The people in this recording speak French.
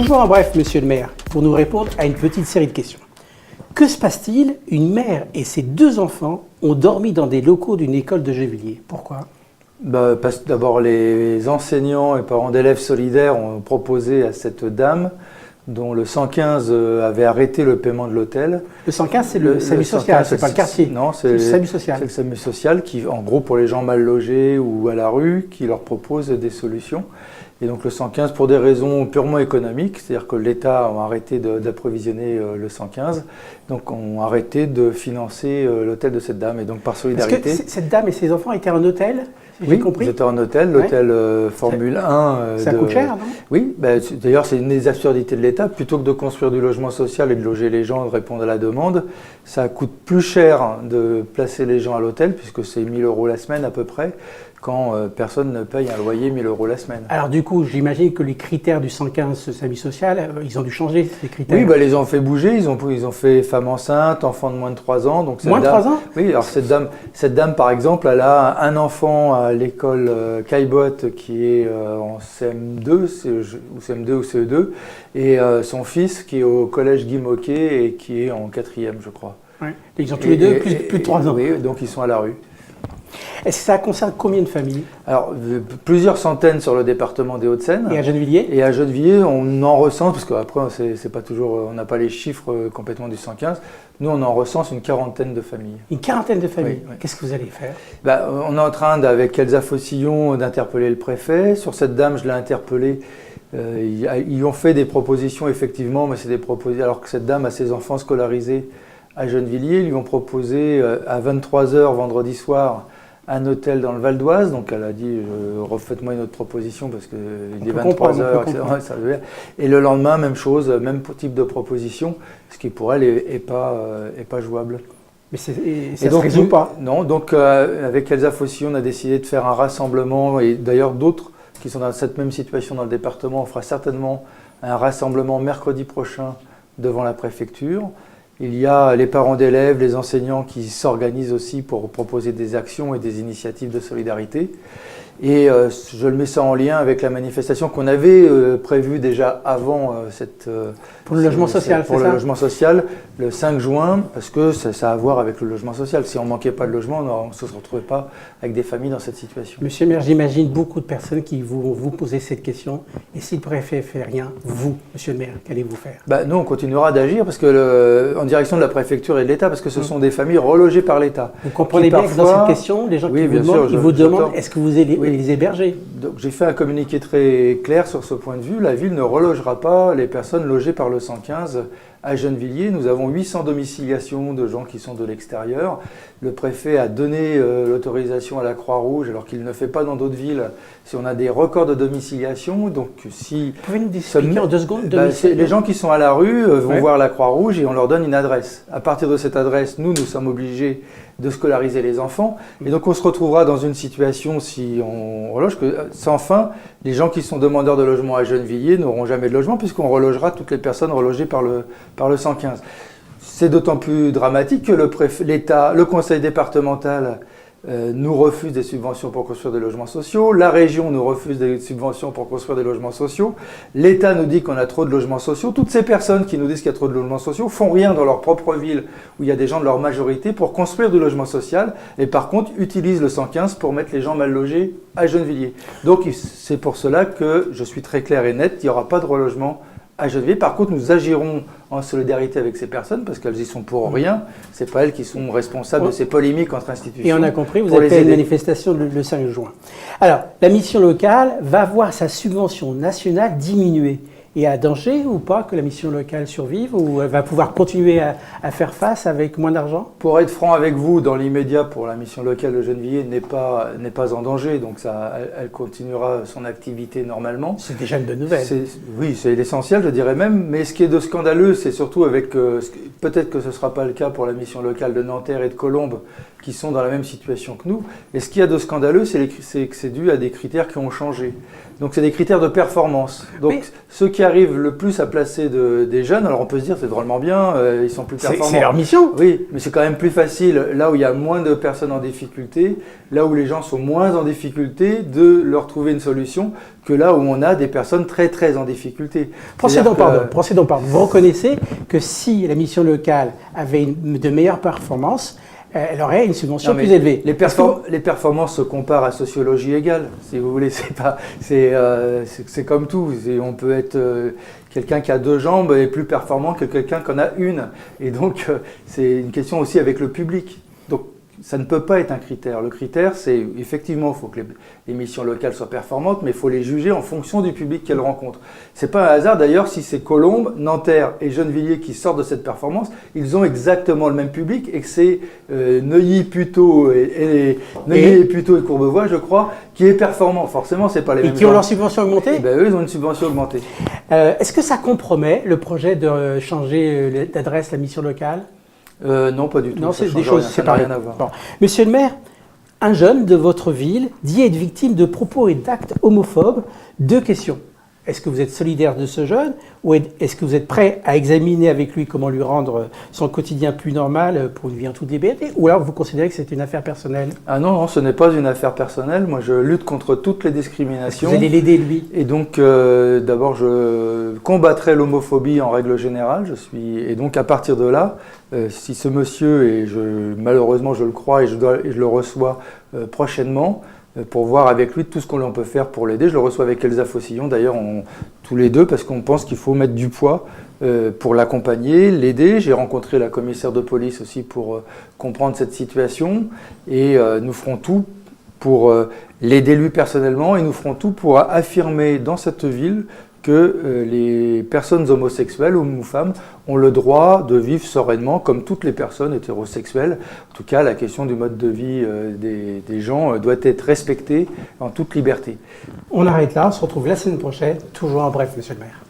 Toujours en bref, monsieur le maire, pour nous répondre à une petite série de questions. Que se passe-t-il? Une mère et ses 2 enfants ont dormi dans des locaux d'une école de Gennevilliers. Pourquoi? Parce que d'abord, les enseignants et parents d'élèves solidaires ont proposé à cette dame, dont le 115 avait arrêté le paiement de l'hôtel. Le 115, c'est le SAMU social, c'est pas le quartier. Non, c'est le SAMU social. C'est le SAMU social qui, en gros, pour les gens mal logés ou à la rue, qui leur propose des solutions. Et donc le 115, pour des raisons purement économiques, c'est-à-dire que l'État a arrêté d'approvisionner le 115, donc ont arrêté de financer l'hôtel de cette dame. Et donc par solidarité... Est-ce que cette dame et ses enfants étaient en hôtel? Oui, ils étaient en hôtel, l'hôtel Formule 1. Ça coûte cher, non? Oui, d'ailleurs c'est une des absurdités de l'État. Plutôt que de construire du logement social et de loger les gens, de répondre à la demande, ça coûte plus cher de placer les gens à l'hôtel, puisque c'est 1 000 € la semaine à peu près, quand personne ne paye un loyer 1 000 € la semaine. Alors du coup, j'imagine que les critères du 115 SAMU social, ils ont dû changer, ces critères. Oui, ils ont fait bouger, ils ont fait femme enceinte, enfant de moins de 3 ans. Donc moins de 3 ans? Oui, alors cette dame par exemple, elle a un enfant à l'école Caillebotte qui est en CM2, ou CM2 ou CE2, et son fils qui est au collège Guy Moquet et qui est en 4e, je crois. Ouais. Ils ont tous les deux plus de 3 ans. Oui, donc ils sont à la rue. Est-ce que ça concerne combien de familles? Alors, plusieurs centaines sur le département des Hauts-de-Seine. Et à Gennevilliers? Et à Gennevilliers, on en recense, parce qu'après, c'est pas toujours, on n'a pas les chiffres complètement du 115. Nous, on en recense une quarantaine de familles. Une quarantaine de familles? Oui, oui. Qu'est-ce que vous allez faire? On est en train, avec Elsa Fossillon, d'interpeller le préfet. Sur cette dame, je l'ai interpellée. Ils ont fait des propositions, effectivement, mais c'est des propositions. Alors que cette dame a ses enfants scolarisés à Gennevilliers, ils lui ont proposé à 23 h vendredi soir un hôtel dans le Val d'Oise. Donc elle a dit refaites-moi une autre proposition parce qu'il est 23 h, etc. Et le lendemain, même chose, même type de proposition, ce qui pour elle est pas jouable. Mais ça ne se résout pas. Non, donc avec Elsa Fossillon, on a décidé de faire un rassemblement, et d'ailleurs d'autres qui sont dans cette même situation dans le département, on fera certainement un rassemblement mercredi prochain devant la préfecture. Il y a les parents d'élèves, les enseignants qui s'organisent aussi pour proposer des actions et des initiatives de solidarité. Et je le mets ça en lien avec la manifestation qu'on avait prévue déjà avant pour le logement social, pour le logement social, le 5 juin, parce que ça a à voir avec le logement social. Si on ne manquait pas de logement, on ne se retrouvait pas avec des familles dans cette situation. Monsieur le maire, j'imagine beaucoup de personnes qui vont vous poser cette question. Et si le préfet ne fait rien, vous, monsieur le maire, qu'allez-vous faire? Nous, on continuera d'agir parce que en direction de la préfecture et de l'État, parce que ce sont des familles relogées par l'État. Vous comprenez bien que dans cette question, les gens qui vous demandent, est-ce que vous allez les héberger? Donc j'ai fait un communiqué très clair sur ce point de vue. La ville ne relogera pas les personnes logées par le 115 à Gennevilliers. Nous avons 800 domiciliations de gens qui sont de l'extérieur. Le préfet a donné l'autorisation à la Croix-Rouge, alors qu'il ne fait pas dans d'autres villes. Si on a des records de domiciliation, donc si... Vous pouvez nous expliquer en 2 secondes les gens qui sont à la rue vont voir la Croix-Rouge et on leur donne une adresse. À partir de cette adresse, nous sommes obligés de scolariser les enfants. Et donc on se retrouvera dans une situation, si on reloge, que sans fin, les gens qui sont demandeurs de logement à Gennevilliers n'auront jamais de logement puisqu'on relogera toutes les personnes relogées par le 115. C'est d'autant plus dramatique que l'État, le conseil départemental nous refuse des subventions pour construire des logements sociaux, la région nous refuse des subventions pour construire des logements sociaux, l'État nous dit qu'on a trop de logements sociaux. Toutes ces personnes qui nous disent qu'il y a trop de logements sociaux font rien dans leur propre ville où il y a des gens de leur majorité pour construire du logement social et par contre utilisent le 115 pour mettre les gens mal logés à Gennevilliers. Donc c'est pour cela que je suis très clair et net, il n'y aura pas de relogement à Gennevilliers. Par contre, nous agirons en solidarité avec ces personnes parce qu'elles y sont pour rien. Ce n'est pas elles qui sont responsables de ces polémiques entre institutions. Et on a compris, vous avez fait une manifestation le 5 juin. Alors, la mission locale va voir sa subvention nationale diminuer. Et à danger ou pas que la mission locale survive ou elle va pouvoir continuer à faire face avec moins d'argent? Pour être franc avec vous, dans l'immédiat, pour la mission locale de Gennevilliers n'est pas en danger, donc elle continuera son activité normalement. C'est déjà une bonne nouvelle. Oui, c'est l'essentiel, je dirais même. Mais ce qui est de scandaleux, c'est surtout avec peut-être que ce ne sera pas le cas pour la mission locale de Nanterre et de Colombes, qui sont dans la même situation que nous. Et ce qu'il y a de scandaleux, c'est que c'est dû à des critères qui ont changé. Donc c'est des critères de performance. Donc ceux qui qui arrivent le plus à placer des jeunes. Alors on peut se dire c'est drôlement bien, ils sont plus performants. C'est leur mission. Oui, mais c'est quand même plus facile là où il y a moins de personnes en difficulté, là où les gens sont moins en difficulté, de leur trouver une solution que là où on a des personnes très très en difficulté. Procédons, pardon. Vous reconnaissez que si la mission locale avait de meilleures performances, elle aurait une subvention plus élevée. Les performances se comparent à sociologie égale, si vous voulez. C'est comme tout. On peut être quelqu'un qui a 2 jambes est plus performant que quelqu'un qui en a une. Et donc, c'est une question aussi avec le public. Donc, ça ne peut pas être un critère. Le critère, c'est effectivement, il faut que les missions locales soient performantes, mais il faut les juger en fonction du public qu'elles rencontrent. C'est pas un hasard d'ailleurs si c'est Colombes, Nanterre et Gennevilliers qui sortent de cette performance, ils ont exactement le même public et que c'est Neuilly-Puteaux et Courbevoie, je crois, qui est performant. Forcément, c'est pas les mêmes. Et qui ont leur subvention augmentée. Ben, eux, ils ont une subvention augmentée. Est-ce que ça compromet le projet de changer d'adresse la mission locale? Non, pas du tout. Non, c'est des choses séparées. Rien à voir. Bon. Monsieur le maire, un jeune de votre ville dit être victime de propos et d'actes homophobes. 2 questions. Est-ce que vous êtes solidaire de ce jeune ou est-ce que vous êtes prêt à examiner avec lui comment lui rendre son quotidien plus normal pour une vie en toute liberté, ou alors vous considérez que c'est une affaire personnelle? Ah non, ce n'est pas une affaire personnelle. Moi, je lutte contre toutes les discriminations. Vous allez l'aider, lui? Et donc, d'abord, je combattrai l'homophobie en règle générale. Et donc, à partir de là, si ce monsieur, et malheureusement je le crois et je le reçois prochainement, pour voir avec lui tout ce qu'on peut faire pour l'aider. Je le reçois avec Elsa Faucillon, d'ailleurs, tous les deux, parce qu'on pense qu'il faut mettre du poids pour l'accompagner, l'aider. J'ai rencontré la commissaire de police aussi pour comprendre cette situation, et nous ferons tout pour l'aider lui personnellement, et nous ferons tout pour affirmer dans cette ville que les personnes homosexuelles, hommes ou femmes, ont le droit de vivre sereinement comme toutes les personnes hétérosexuelles. En tout cas, la question du mode de vie des gens doit être respectée en toute liberté. On arrête là, on se retrouve la semaine prochaine, toujours en bref, monsieur le maire.